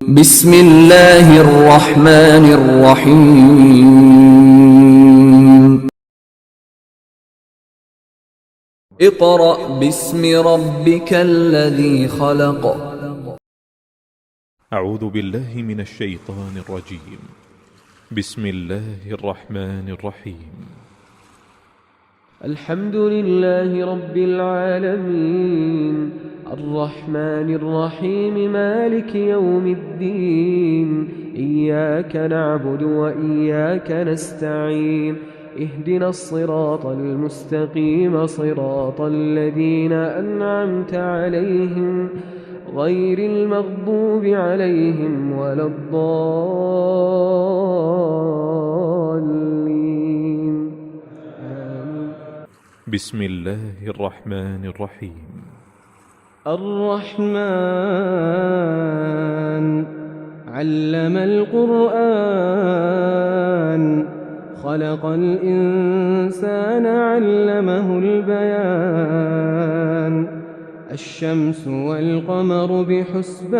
بسم الله الرحمن الرحيم اقرأ باسم ربك الذي خلق أعوذ بالله من الشيطان الرجيم. بسم الله الرحمن الرحيم. الحمد لله رب العالمين الرحمن الرحيم مالك يوم الدين إياك نعبد وإياك نستعين اهدنا الصراط المستقيم صراط الذين أنعمت عليهم غير المغضوب عليهم ولا الضالين آمين. بسم الله الرحمن الرحيم. الرحمن علم القرآن خلق الإنسان علمه البيان الشمس والقمر بحسبان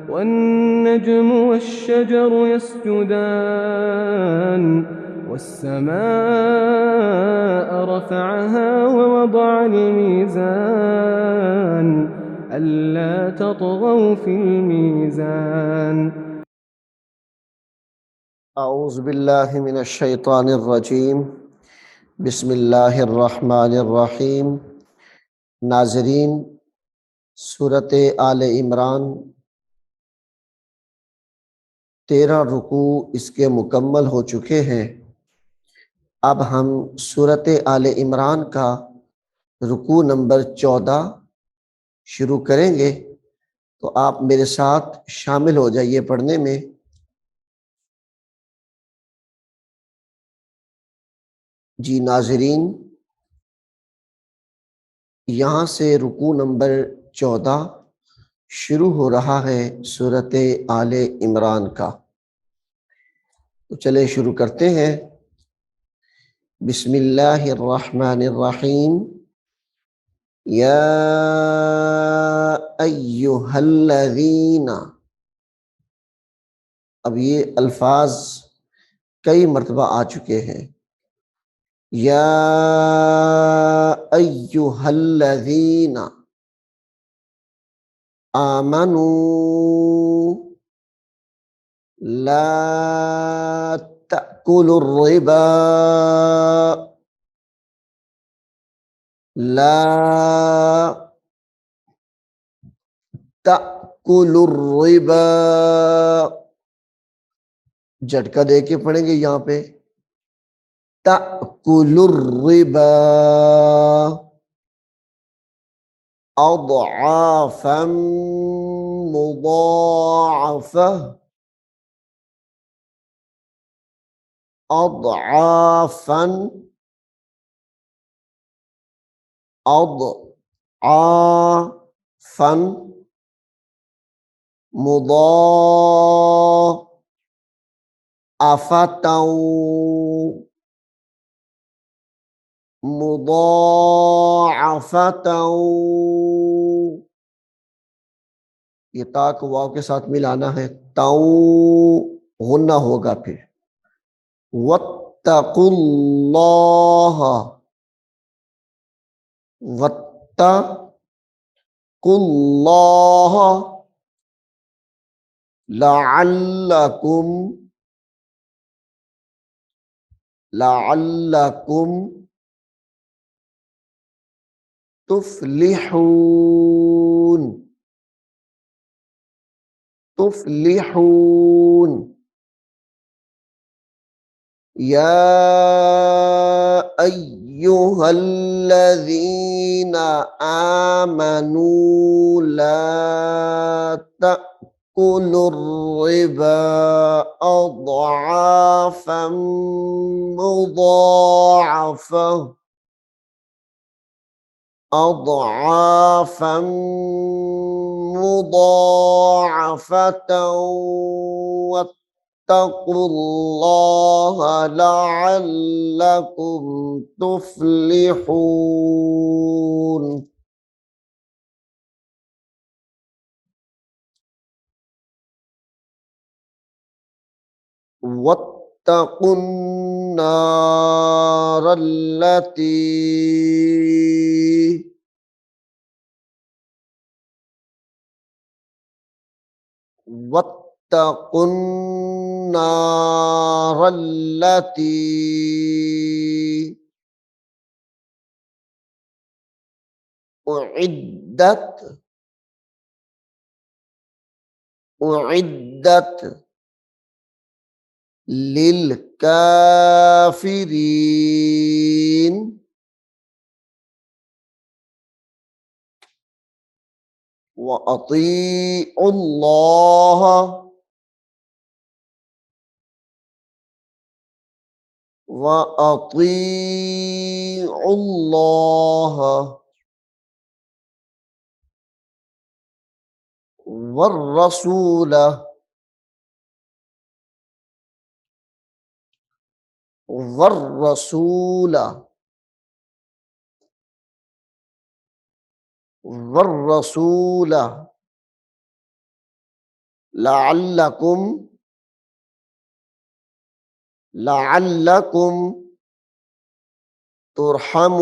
والنجم والشجر يسجدان والسماء رفعها ووضع الميزان ألا تطغوا في الميزان. أعوذ بالله من الشيطان الرجीम बिस्मिल्लाहिर्रहमानिर्रहीम। नाज़रीन, सूरत आले इमरान 13 रुकू इसके मुकम्मल हो चुके हैं। अब हम सूरत आले इमरान का रुकू नंबर 14 शुरू करेंगे, तो आप मेरे साथ शामिल हो जाइए पढ़ने में। जी नाज़रीन, यहाँ से रुकू नंबर 14 शुरू हो रहा है सूरत आले इमरान का। तो चले शुरू करते हैं। बिस्मिल्लाहिर्रहमानिर्रहीम। या अय्युहल्लज़ीना, अब ये अल्फाज कई मर्तबा आ चुके हैं। या अय्युहल्लज़ीना आमनू ला तअकुलुर रिबा ला तअकुलुर रिबा। झटका दे के पढ़ेंगे यहाँ पे। तअकुलुर रिबा अضعافا मुदाअफा अضعافا अضعافا मुदाअफता मुदाअफता। ये ता को वाव के साथ मिलाना है। ताऊ गुन्ना होगा फिर। वत्तकुल्लाह वत्तकुल्लाह लअल्लकुम लअल्लकुम तुफ्लिहून तुफ्लिहून। या अय्युहल्लज़ीना आमनू ला तअकुलुर रिबा अضعافا मुदाअफा अضعافا मुदाअफता वत्तकुल्लाह लअल्लकुम तुफ्लिहून। वत्तकुन्नार अल्लती वत्तकुन्नार अल्लती उइद्दत उइद्दत लिलकाफिरीन वअतीउल्लाह वअतीउल्लाह वर्रसूल वर्रसूल वर्रसूल लअल्लकुम लअल्लकुम तुरहमून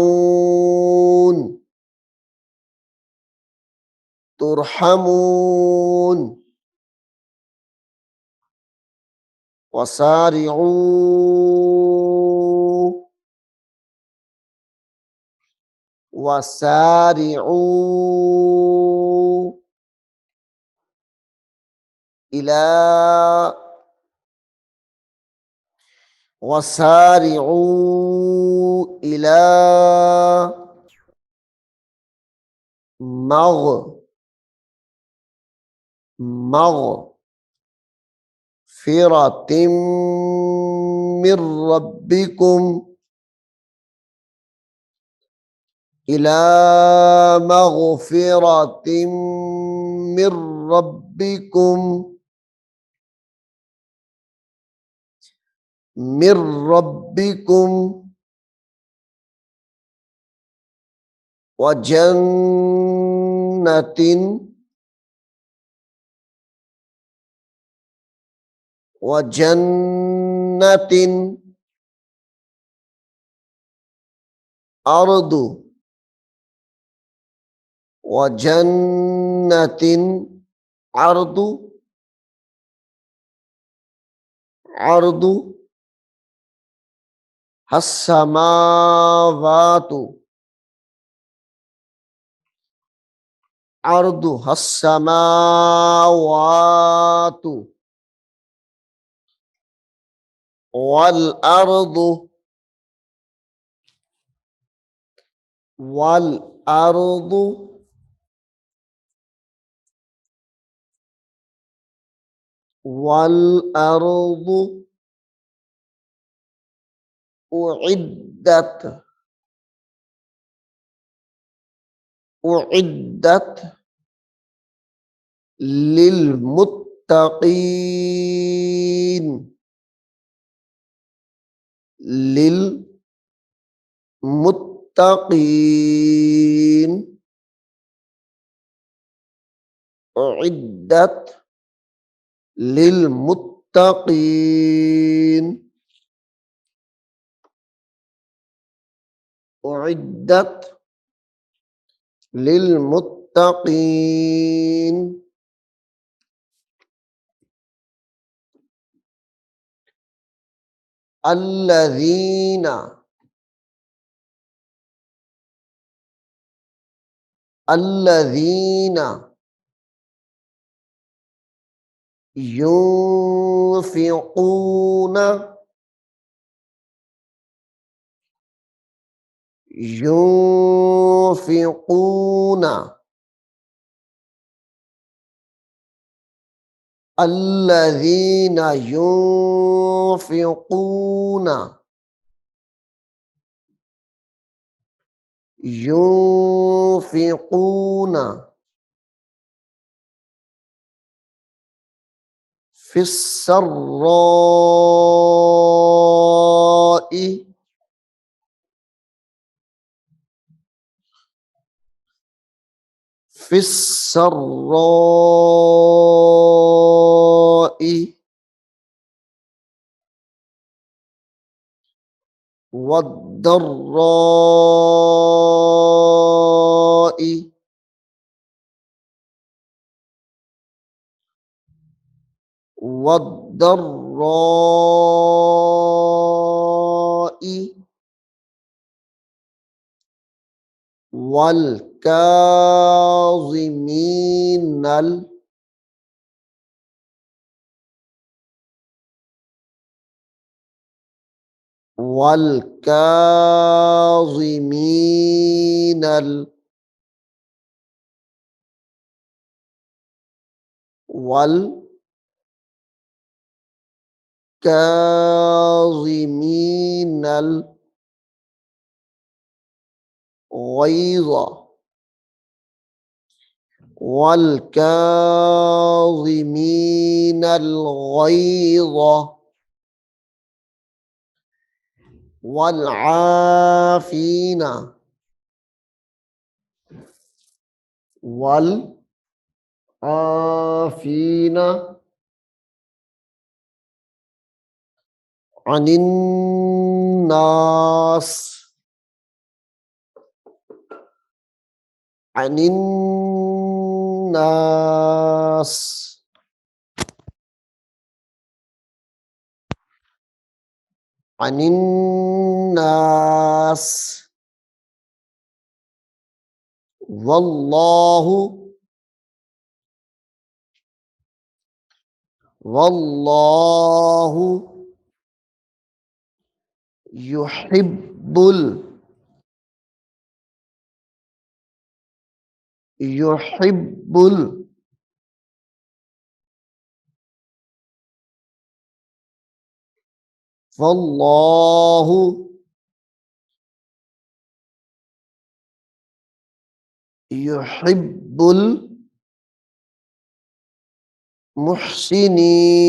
तुरहमून वसारिऊ वसारिऊ इला वसारिऊ इला मग मगफिरतिम मिर रब्बिकुम इला मगफिरतिम मिर रब्बिकुम मिर रब्बिकुम वजन्नतिन वजन्नतिन अर्दु वजन्नतिन अर्दु अर्दु हस्समावातु अर्दु हस्समावातु वल अर्दु वल अर्दु वल अर्दु उइद्दत उइद्दत लिलमुत्तकीन लिलमुत्तकीन उइद्दत लिलमुत्तकीन उइद्दत लिलमुत्तकीन अल्लज़ीना अल्लज़ीना युनफ़िक़ून युनफ़िक़ून अल्लज़ीना युनफ़िक़ून युनफ़िक़ून फिस्सर्राई फिस्सर्राई والضراء والضراء والكاظمين والكاظمين والكاظمين الغيظ والكاظمين الغيظ والعافين والعافين عن الناس عن الناس عن الناس والله يحب يحب والله يحب المحسنين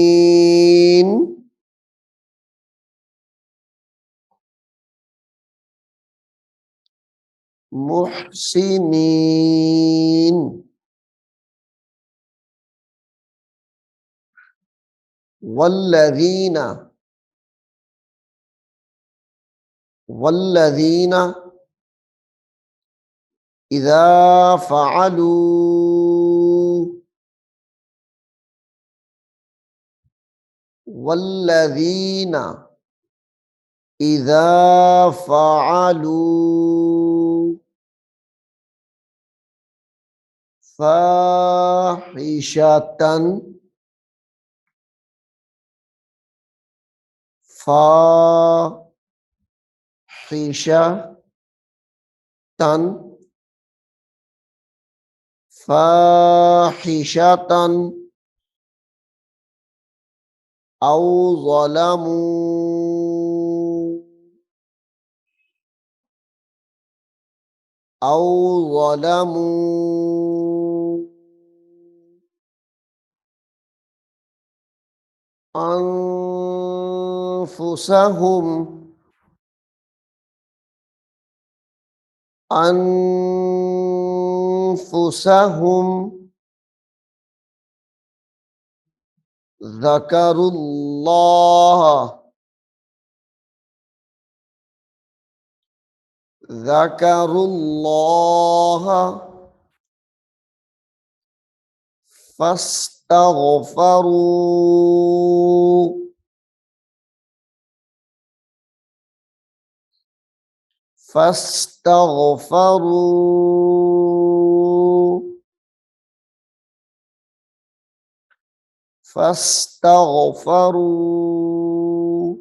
محسنين والذين والذين إذا فعلوا والذين إذا فعلوا فاحشة فاحشة فاحشة أو ظلموا أنفسهم ذكروا الله فاستغفروا فاستغفروا فاستغفروا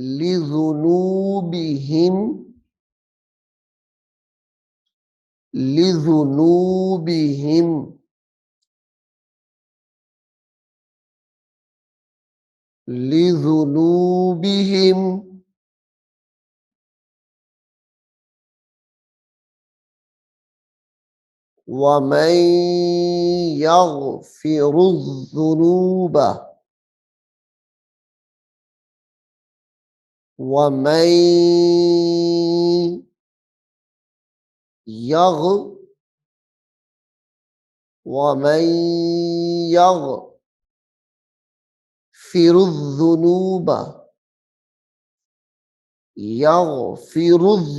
لذنوبهم لذنوبهم لذنوبهم ومن يغفر الذنوب ومن ومن يغفر الذنوب यग़फिरुज़्ज़ुनूबा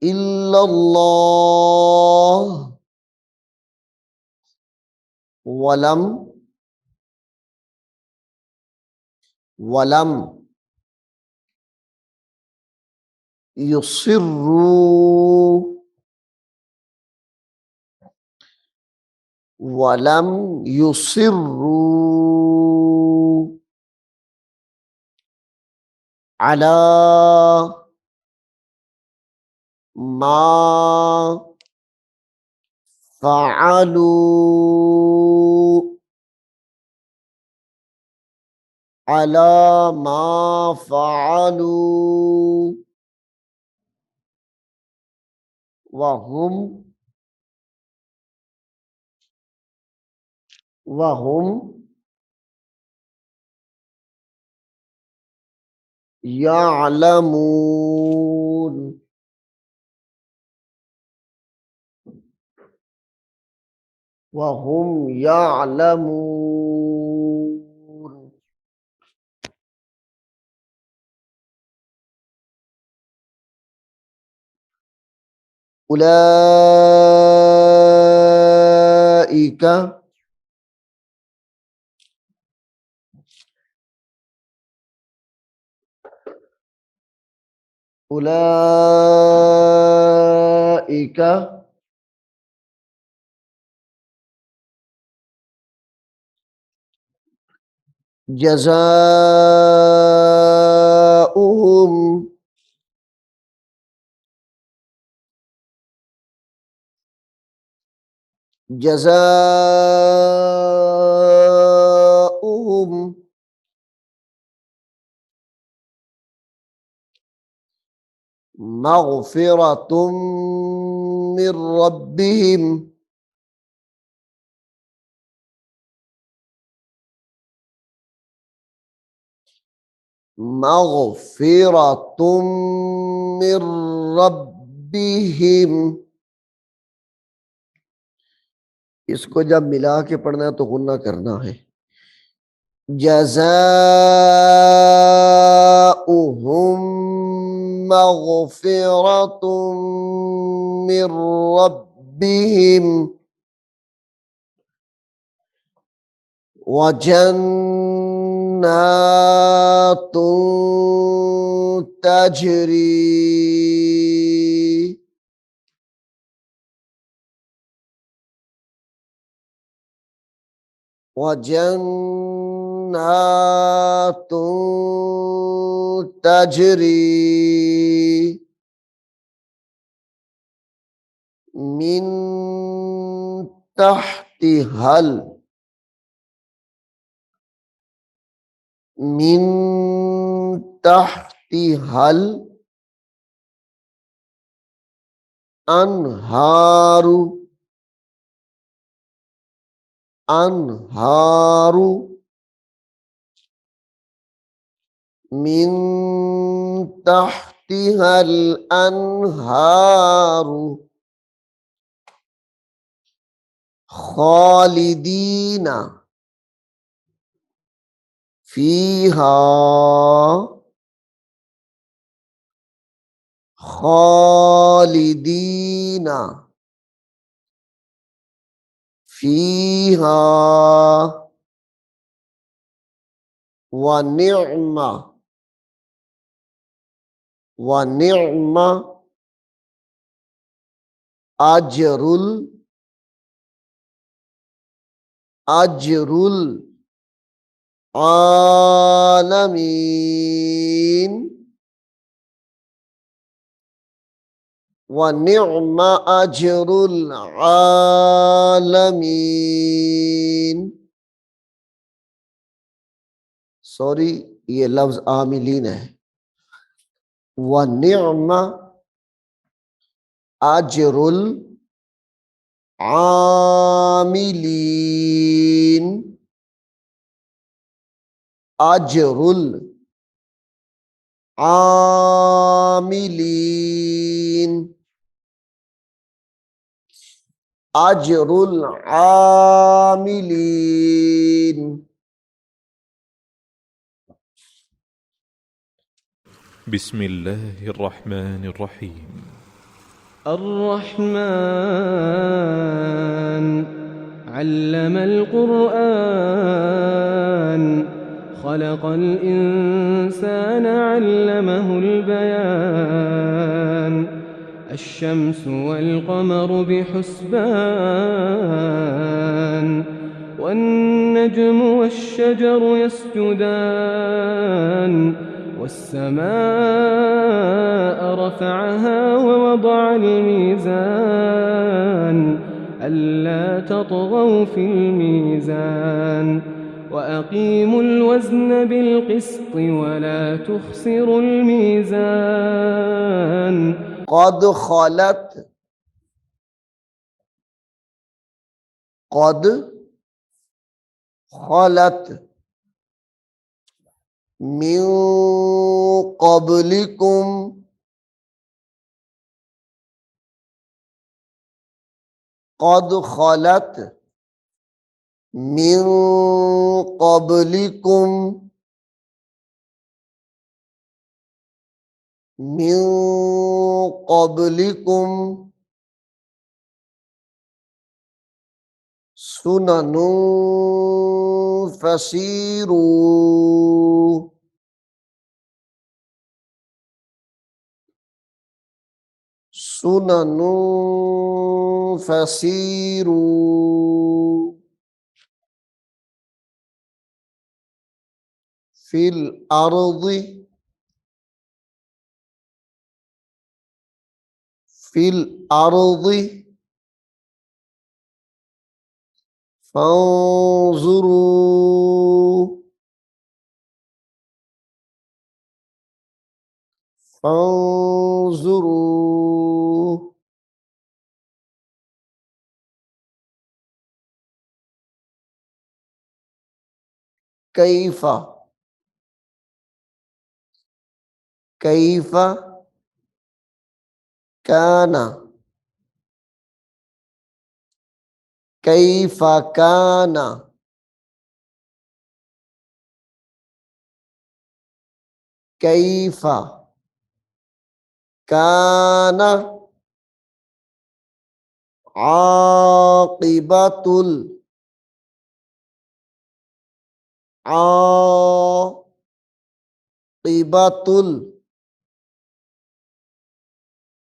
इल्लल्लाह वलम वलम युसिर्रू वलम युसिर्रू अला मा फ़अलू अला मा फ़अलू वहुम वहुम यअलमून वहुम यअलमून। उलाइका उलाइका जज़ाउहुम जज़ाउहुम मग़फ़िरतुम मिर रब्बिहिम मग़फ़िरतुम मिर रब्बिहिम। इसको जब मिला के पढ़ना है तो गुन्ना करना है। जज़ाउहुम मग़फ़िरतुम मिर रब्बिहिम व जन्नातुन तजरी व जन्नातुन तजरी मिन तहतिहल मिन तहतिहल अनहारु अनहारु मिन तहतिहल अनहारु खालिदीना फीहा खालिदीना फीहा व नि'मा अजरुल अजरुल आलमीन व नि'मा अजरुल आलमीन। सॉरी, ये लफ्ज आमिलीन है। व नि'मा अजरुल आमिलीन अजरुल आमिलीन अजरुल आमिलीन। بسم الله الرحمن الرحيم الرحمن علم القرآن خلق الإنسان علمه البيان الشمس والقمر بحسبان والنجم والشجر يسجدان والسماء رفعها ووضع الميزان ألا تطغوا في الميزان وأقيموا الوزن بالقسط ولا تخسروا الميزان قد خلت قد خلت من قبلكم قد خلت من قبلكم من قبلكم سنن فسيروا سنن فسيروا في الأرض في الأرض فانظروا فانظروا كيف كيف كان كيف كان كيف كان عاقبة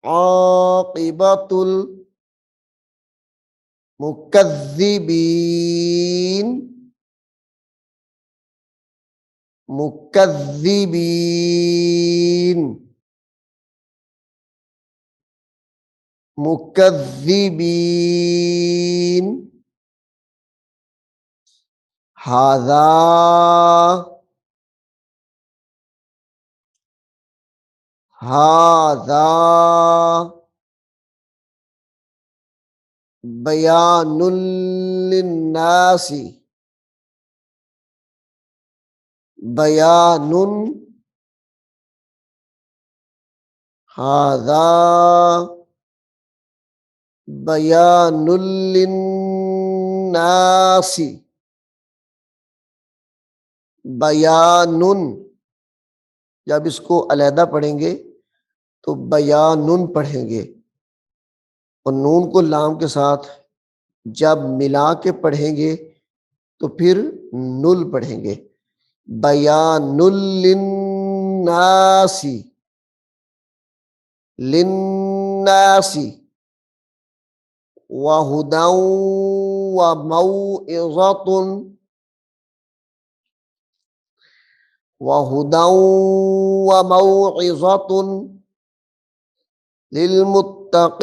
عاقبة المكذبين مكذبين هذا بيان للناس بيان هذا بيان للناس बयानुन जब इसको अलहदा पढ़ेंगे तो बयानुन पढ़ेंगे और नून को लाम के साथ जब मिला के पढ़ेंगे तो फिर नुल पढ़ेंगे बयानुल लिन्नासी लिन्नासी व हुदौ व मौइज़तुन वहुदौ व मौइज़तुन लिलमुत्तक़ीन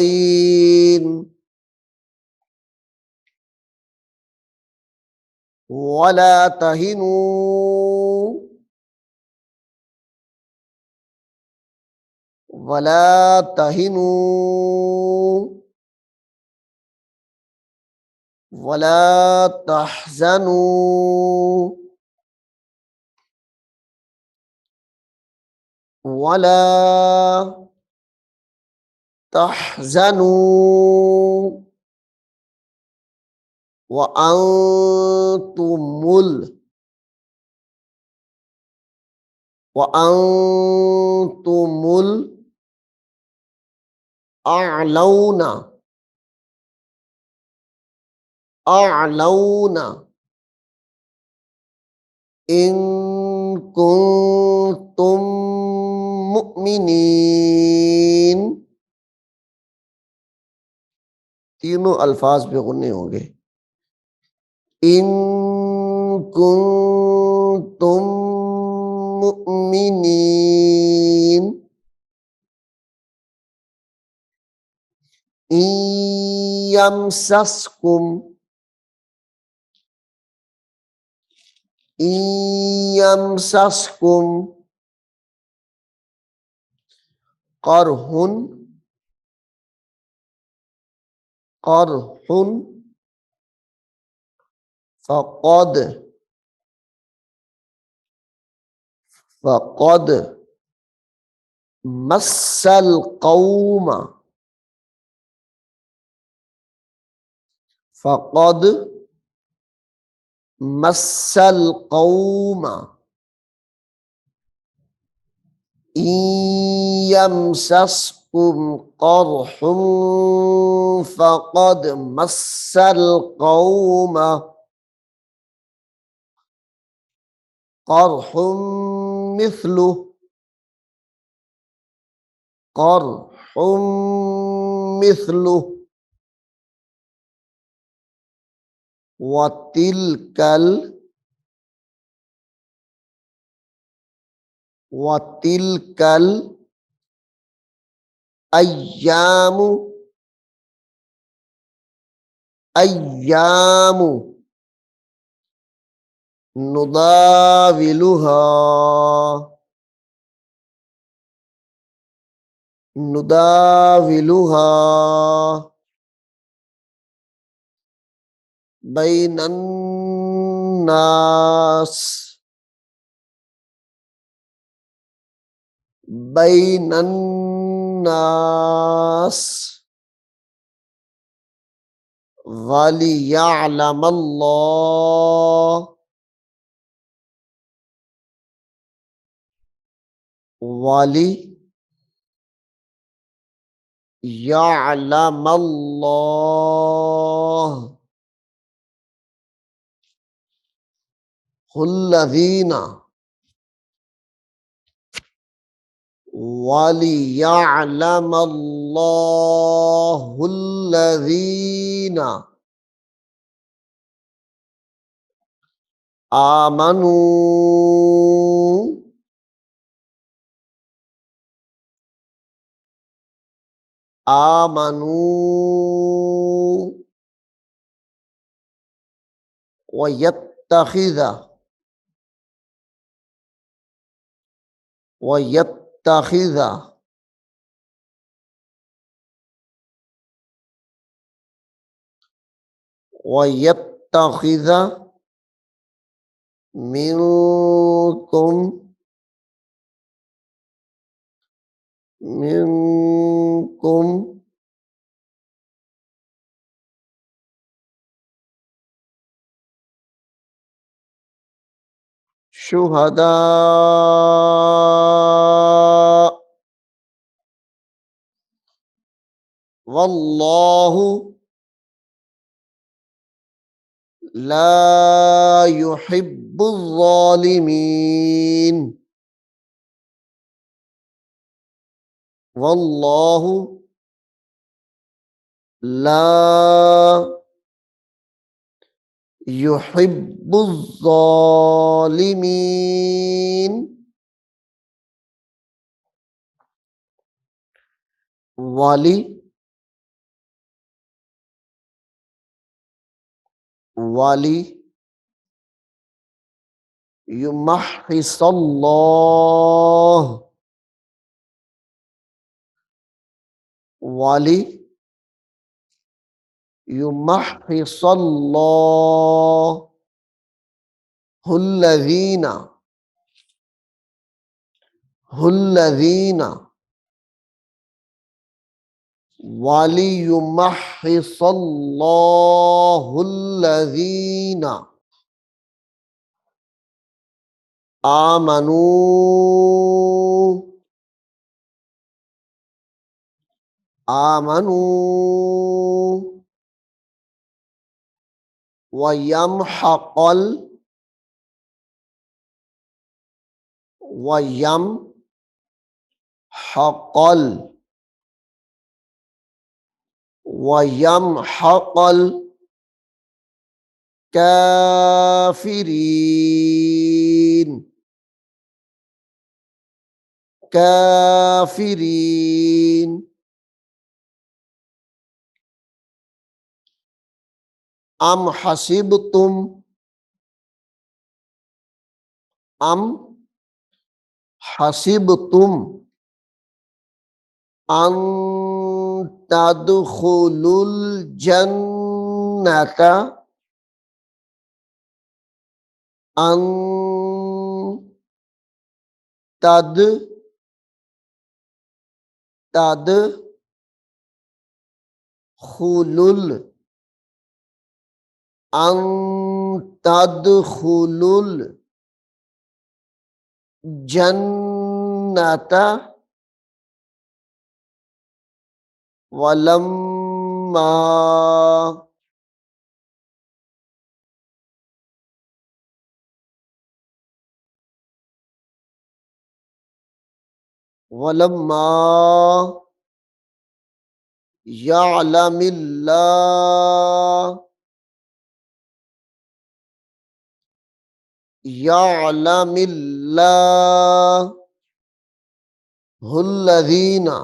वला तहिनू वला तहिनू वला तहज़नू वला तहज़नू व अंतुमुल व अंतुमुल अअलौना अअलौना इन कुंतुम मुमिनीन। तीनों अल्फाज पे गुन्ने होंगे। इन कुंतुम मुमिनीन यमसस्कुम यमसस्कुम करहुन करहुन फक़द फक़द मस्सल कौम फक़द मस्सल कौम यमसस्कुम करहुम फक़द मस्सल कौम करहुम मिस्लुह करहुम मिस्लुह वतिलकल वतिलकल अय्यामु अय्यामु नुदाविलुहा नुदाविलुहा बैनन्नास बैनन्नास वलियअलमल्लाह वलियअलमल्लाह हुल्लज़ीना वलियअलमल्लाहुल्लज़ीना आमनू आमनू वयत्तखिज़ वयत्तखिज़ वयत्तखिज़ मिनकुम मिनकुम शुहदा वल्लाहु ला युहिब्बुल ज़ालिमीन। वल्लाहु ला युहिब्बुल ज़ालिमीन। वाली वाली युमह्हिसल्लाह वाली युमह्हिसल्लाहुल्लज़ीना हुल्लज़ीना वाली युमह्हिसल्लाहुल्लज़ीना आमनू आमनू वयमहक़ल वयमहक़ल वयमहक़ल काफिरीन काफिरीन अम हसिबतुम अम हसिबतुम अन तदखुलुल जन्नता अन तद तदखुलुल अन तदखुलुल जन्नता वलम्मा वलम्मा यअलमिल्लाह हुल्लज़ीना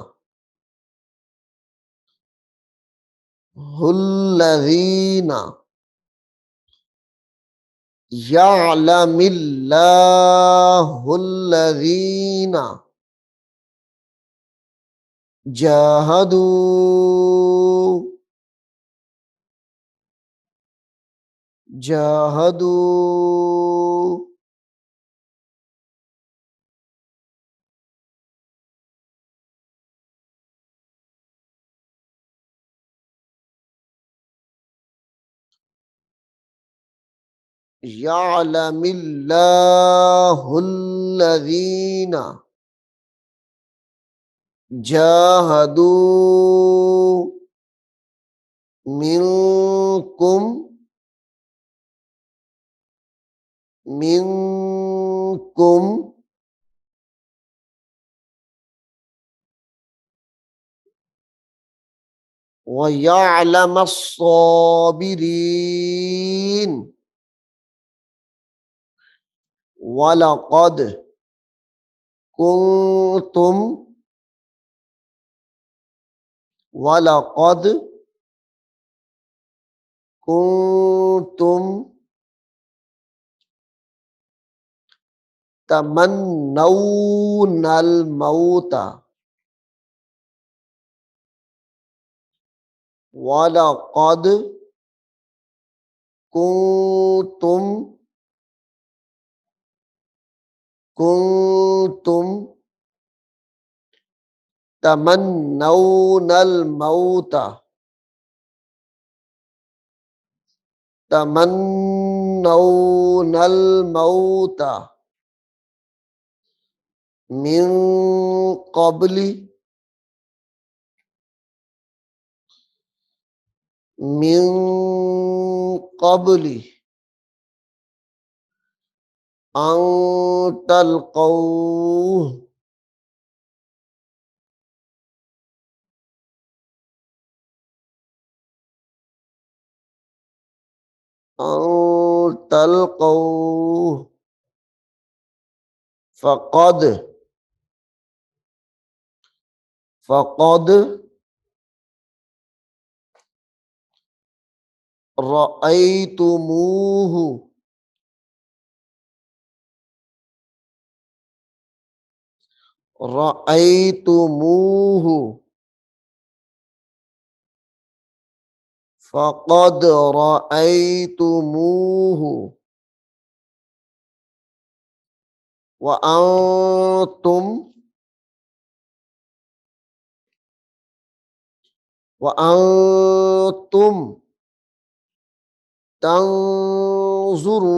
हुल्लज़ीना यअलमिल्लाहुल्लज़ीना जाहदू जाहदू यअलमिल्लाहुल्लज़ीना जाहदू मिनकुम मिनकुम वयअलमस्साबिरीन वलक़द कुन्तुम वलक़द कुन्तुम तमन्नौनल मौता वलक़द कुन्तुम कुन्तुम तमन्नौनल मौता तमन्नौनल मौता मिन क़ब्ली मिन क़ब्ली अन तल्क़ौह अन तल्क़ौह फ़क़द फ़क़द रअयतुमूहु रअयतुमूहु फ़क़द रअयतुमूहु वअंतुम वअंतुम तंज़ुरून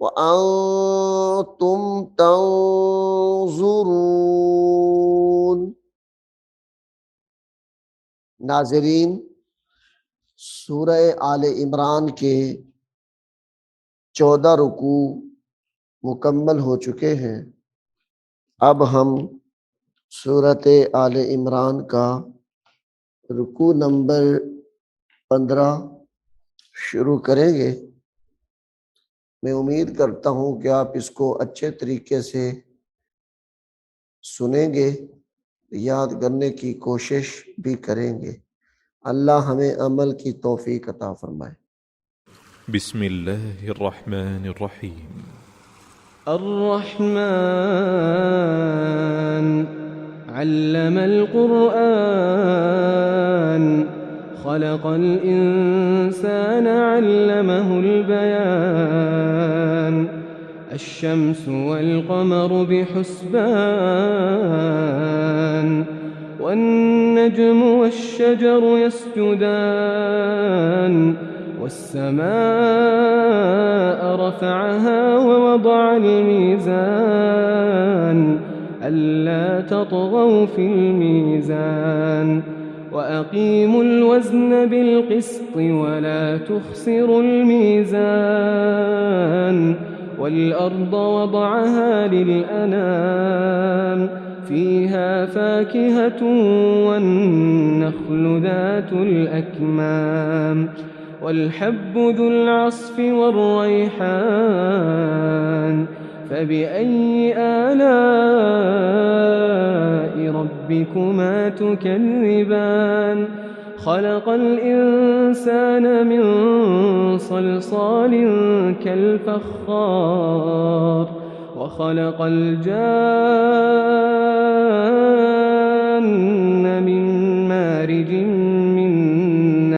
वअंतुम तंजुरून। नाज़रीन, सूरह आले इमरान के 14 रुकू मुकम्मल हो चुके हैं। अब हम सूरत आले इमरान का रुकू नंबर 15 शुरू करेंगे। मैं उम्मीद करता हूँ कि आप इसको अच्छे तरीके से सुनेंगे, याद करने की कोशिश भी करेंगे। अल्लाह हमें अमल की तौफीक अता फरमाए। बिस्मिल्लाहिर्रहमानिर्रहीम। الرحمن علم القرآن خلق الإنسان علمه البيان الشمس والقمر بحسبان والنجم والشجر يسجدان والسماء رفعها ووضع الميزان ألا تطغوا في الميزان وأقيموا الوزن بالقسط ولا تخسروا الميزان والأرض وضعها للأنام فيها فاكهة والنخل ذات الأكمام والحب ذو العصف والريحان فبأي آلاء ربكما تكذبان خلق الإنسان من صلصال كالفخار وخلق الجان